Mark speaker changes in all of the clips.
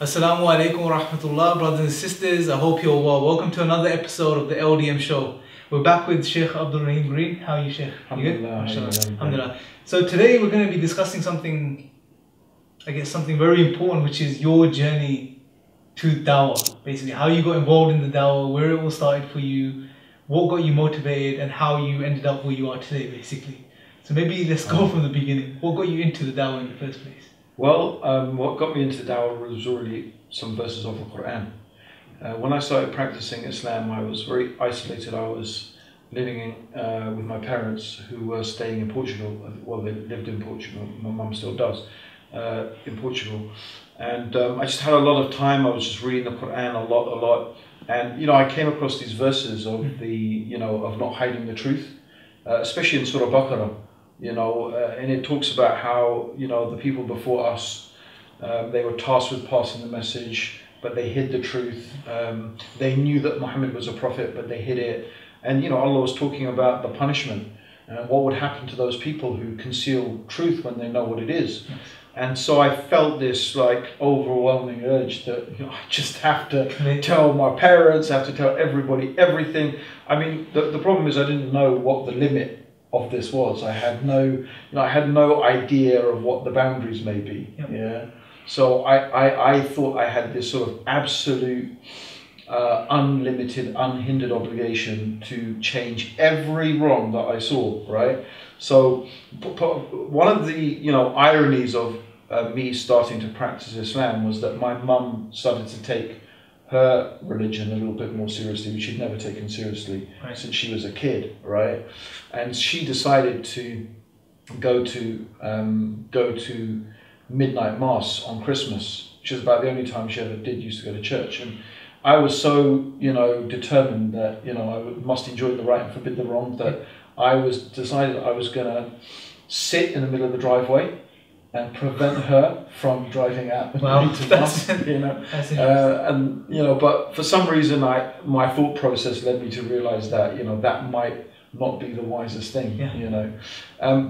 Speaker 1: Assalamu alaikum wa rahmatullah, brothers and sisters. I hope you're well. Welcome to another episode of the LDM show. We're back with Sheikh Abdurraheem Green. How are you, Sheikh? You good? Alhamdulillah. So today we're going to be discussing something, I guess something very important, which is your journey to Dawah. Basically, how you got involved in the Dawah, where it all started for you, what got you motivated, and how you ended up where you are today, basically. So maybe let's go from the beginning. What got you into the Dawah in the first place?
Speaker 2: Well, what got me into the Dawah was already some verses of the Quran. When I started practicing Islam, I was very isolated. I was living with my parents who were staying in Portugal. Well, they lived in Portugal. My mum still does, in Portugal. And I just had a lot of time. I was just reading the Quran a lot. And, you know, I came across these verses of the, you know, of not hiding the truth, especially in Surah Baqarah. You know, and it talks about how, you know, the people before us, they were tasked with passing the message, but they hid the truth. They knew that Muhammad was a prophet, but they hid it. And, you know, Allah was talking about the punishment. What would happen to those people who conceal truth when they know what it is? And so I felt this like overwhelming urge that, you know, I just have to tell my parents, I have to tell everybody everything. I mean, the problem is I didn't know what the limit of this was. I had no, you know, I had no idea of what the boundaries may be. Yep. Yeah. So I thought I had this sort of absolute, unlimited, unhindered obligation to change every wrong that I saw. Right. So one of the, you know, ironies of me starting to practice Islam was that my mum started to take her religion a little bit more seriously, which she'd never taken seriously since she was a kid, right? And she decided to go to midnight mass on Christmas, which is about the only time she ever used to go to church. And I was so, you know, determined that, you know, I must enjoy the right and forbid the wrong, that I decided I was going to sit in the middle of the driveway and prevent her from driving out.
Speaker 1: Wow,
Speaker 2: you know, and you know, but for some reason, my thought process led me to realize that, you know, that might not be the wisest thing. Yeah. You know,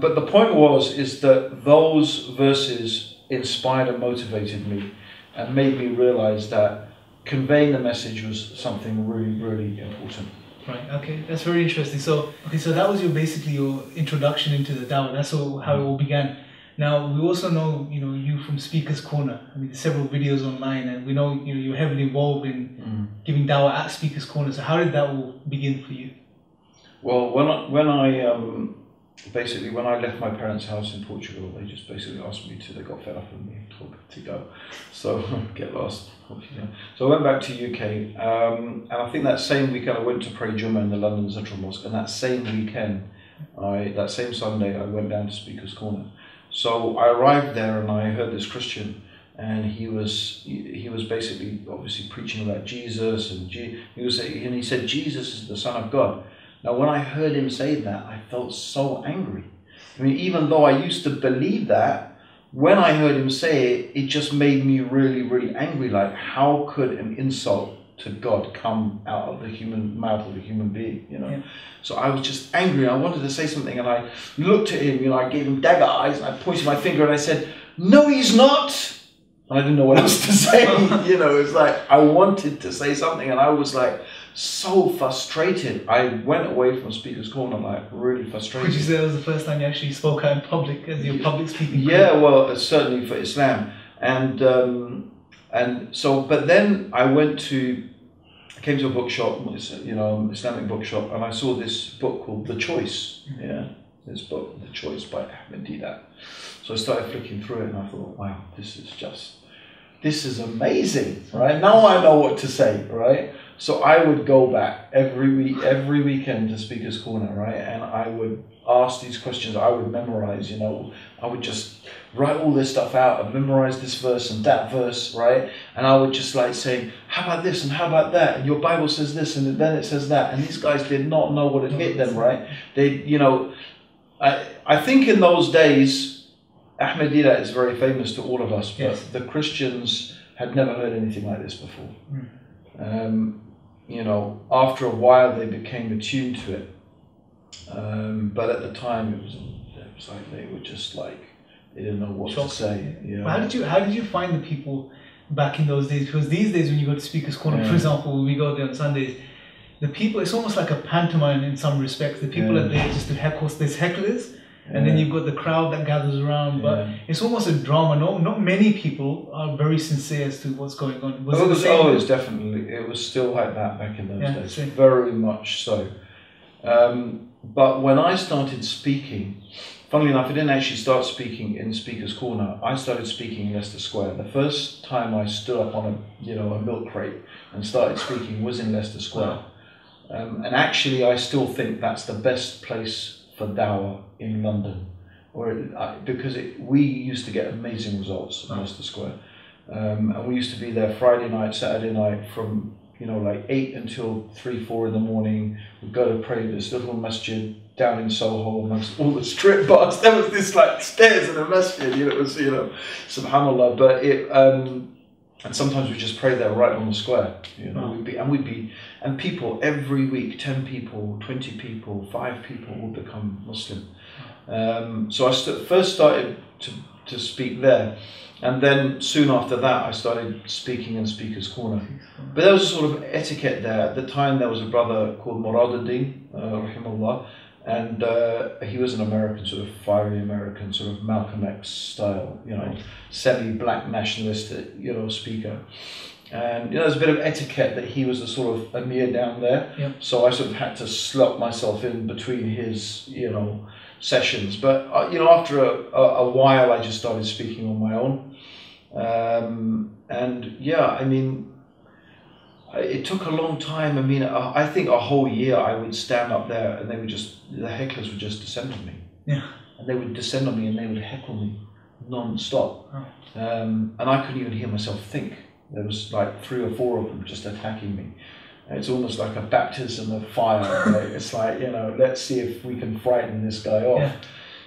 Speaker 2: but the point is that those verses inspired and motivated me, and made me realize that conveying the message was something really important.
Speaker 1: Right. Okay, that's very interesting. So that was basically your introduction into the Dawah. That's how it all began. Now, we also know, you know, you from Speaker's Corner. I mean, there's several videos online, and we know, you know, you're heavily involved in giving Dawah at Speaker's Corner. So how did that all begin for you?
Speaker 2: Well, when I basically, when I left my parents' house in Portugal, they just basically asked me they got fed up with me, told me to go. So, get lost. So I went back to UK, and I think that same weekend I went to pray Jummah in the London Central Mosque, and that same weekend, that same Sunday, I went down to Speaker's Corner. So I arrived there and I heard this Christian, and he was basically obviously preaching about Jesus, and he said Jesus is the Son of God. Now when I heard him say that, I felt so angry. I mean, even though I used to believe that, when I heard him say it, it just made me really angry. Like, how could an insult to God come out of the mouth of a human being, you know? Yeah. So I was just angry. I wanted to say something, and I looked at him, you know, I gave him dagger eyes, and I pointed my finger and I said, "No, he's not." And I didn't know what else to say. You know, it's like I wanted to say something, and I was like so frustrated. I went away from Speaker's Corner like really frustrated.
Speaker 1: Would you say that was the first time you actually spoke out in public as your public speaking?
Speaker 2: Yeah, well, certainly for Islam, and so, but then I came to a bookshop, you know, Islamic bookshop, and I saw this book called The Choice. Yeah, this book, The Choice by Ahmed Deedat. So I started flicking through it, and I thought, wow, this is amazing, right? Now I know what to say, right? So I would go back every weekend to Speaker's Corner, right? And I would ask these questions. I would memorize, you know, I would just write all this stuff out and memorize this verse and that verse, right? And I would just like say, how about this and how about that? And your Bible says this and then it says that. And these guys did not know what had hit them, right? They, you know, I think in those days, Ahmed Deedat is very famous to all of us, but yes, the Christians had never heard anything like this before. You know, after a while they became attuned to it, but at the time it was like they were just like, they didn't know what to say. You know?
Speaker 1: How did you find the people back in those days. Because these days when you go to Speaker's Corner, for example, when we go there on Sundays, the people, it's almost like a pantomime in some respects. The people are there just to heckle. There's hecklers, and then you've got the crowd that gathers around. But it's almost a drama. No, not many people are very sincere as to what's going on.
Speaker 2: It was always definitely. It was still like that back in those days. Same. Very much so. But when I started speaking, funnily enough, I didn't actually start speaking in Speaker's Corner. I started speaking in Leicester Square. The first time I stood up on a milk crate and started speaking was in Leicester Square. And actually, I still think that's the best place for Dawah in London, because we used to get amazing results in Leicester Square. And we used to be there Friday night, Saturday night from like 8 until 3, 4 in the morning. We'd go to pray at this little masjid down in Soho amongst all the strip bars. There was this like stairs in a masjid, it was, subhanallah. But and sometimes we just pray there right on the square. And people every week, 10 people, 20 people, 5 people would become Muslim. So I first started to speak there. And then soon after that, I started speaking in Speaker's Corner. But there was a sort of etiquette there. At the time, there was a brother called Muraduddin, rahimahullah, and he was an American, sort of fiery American, sort of Malcolm X style, semi-black nationalist, speaker. And there's a bit of etiquette that he was the sort of Amir down there. Yep. So I sort of had to slot myself in between his, sessions. But after a while, I just started speaking on my own. It took a long time. I think a whole year I would stand up there and the hecklers would just descend on me.
Speaker 1: Yeah.
Speaker 2: And they would descend on me and they would heckle me non-stop. Oh. And I couldn't even hear myself think. There was like 3 or 4 of them just attacking me. It's almost like a baptism of fire. Right? It's like, let's see if we can frighten this guy off.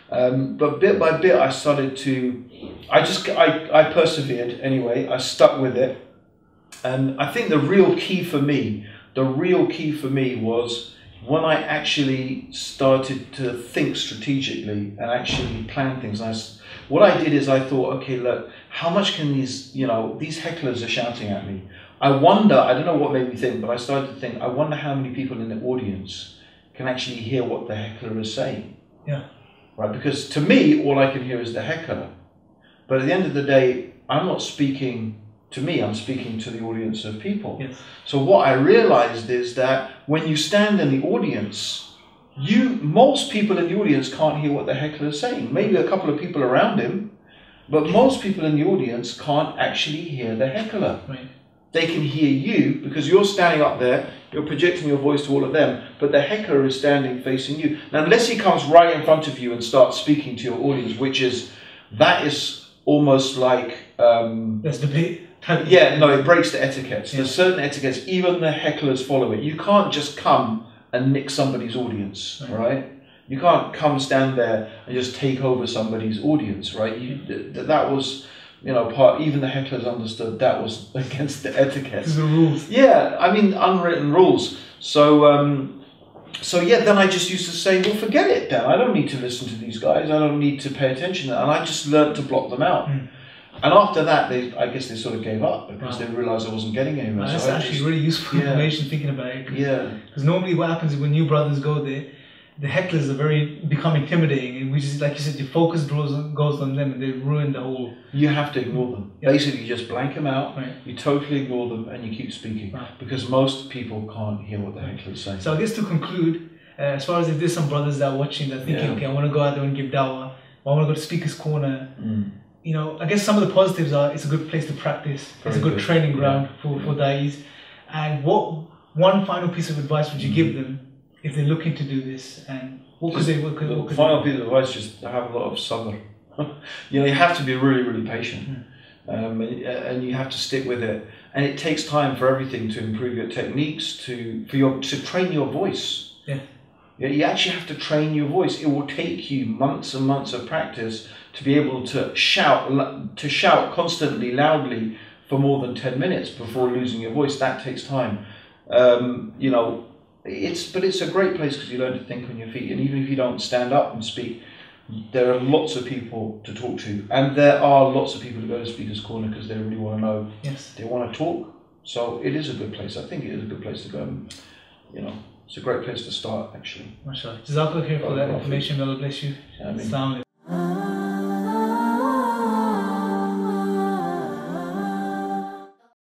Speaker 2: Yeah. But bit by bit, I started to, I persevered anyway. I stuck with it. And I think the real key for me was when I actually started to think strategically and actually plan things. What I did is I thought, okay, look, how much can these hecklers are shouting at me? I don't know what made me think, but I started to think, I wonder how many people in the audience can actually hear what the heckler is saying. Yeah. Right, because to me, all I can hear is the heckler. But at the end of the day, I'm not speaking to me, I'm speaking to the audience of people. Yes. So what I realized is that when you stand in the audience, most people in the audience can't hear what the heckler is saying. Maybe a couple of people around him, but most people in the audience can't actually hear the heckler. Right. They can hear you because you're standing up there, you're projecting your voice to all of them, but the heckler is standing facing you. Now, unless he comes right in front of you and starts speaking to your audience, that is almost like...
Speaker 1: That's debate.
Speaker 2: It breaks the etiquette. There's certain etiquettes, even the hecklers follow it. You can't just come and nick somebody's audience, right? You can't come stand there and just take over somebody's audience, right? That was... even the hecklers understood that was against the etiquette.
Speaker 1: The rules.
Speaker 2: Yeah, unwritten rules. So then I just used to say, well, forget it then. I don't need to listen to these guys. I don't need to pay attention. And I just learned to block them out. Mm. And after that, I guess they sort of gave up because they realised I wasn't getting anywhere.
Speaker 1: That's actually really useful information thinking about it. Because normally what happens is when new brothers go there, the hecklers become intimidating, and we just, like you said, your focus goes on them, and they ruin the whole.
Speaker 2: You have to ignore them. Yep. Basically, you just blank them out. Right. You totally ignore them, and you keep speaking because most people can't hear what the heckler is saying.
Speaker 1: So I guess to conclude, as far as if there's some brothers that are watching that thinking, okay, I want to go out there and give dawah, or I want to go to Speaker's Corner. I guess some of the positives are it's a good place to practice. It's a good training ground for da'is. And what one final piece of advice would you give them if they're looking to do this, and what could they?
Speaker 2: Final piece of advice: just have a lot of sabr. You have to be really, really patient, and you have to stick with it. And it takes time for everything to improve your techniques, to train your voice. Yeah. You actually have to train your voice. It will take you months and months of practice to be able to shout constantly, loudly for more than 10 minutes before losing your voice. That takes time. But it's a great place because you learn to think on your feet, and even if you don't stand up and speak, there are lots of people to talk to, and there are lots of people who go to Speaker's Corner because they really want to know.
Speaker 1: Yes.
Speaker 2: They want to talk. So it is a good place. I think it is a good place to go. And, you know, it's a great place to start, actually.
Speaker 1: MashaAllah. Jazakallah khair for that information. God bless you.
Speaker 2: Ameen.
Speaker 1: Assalamu alaikum.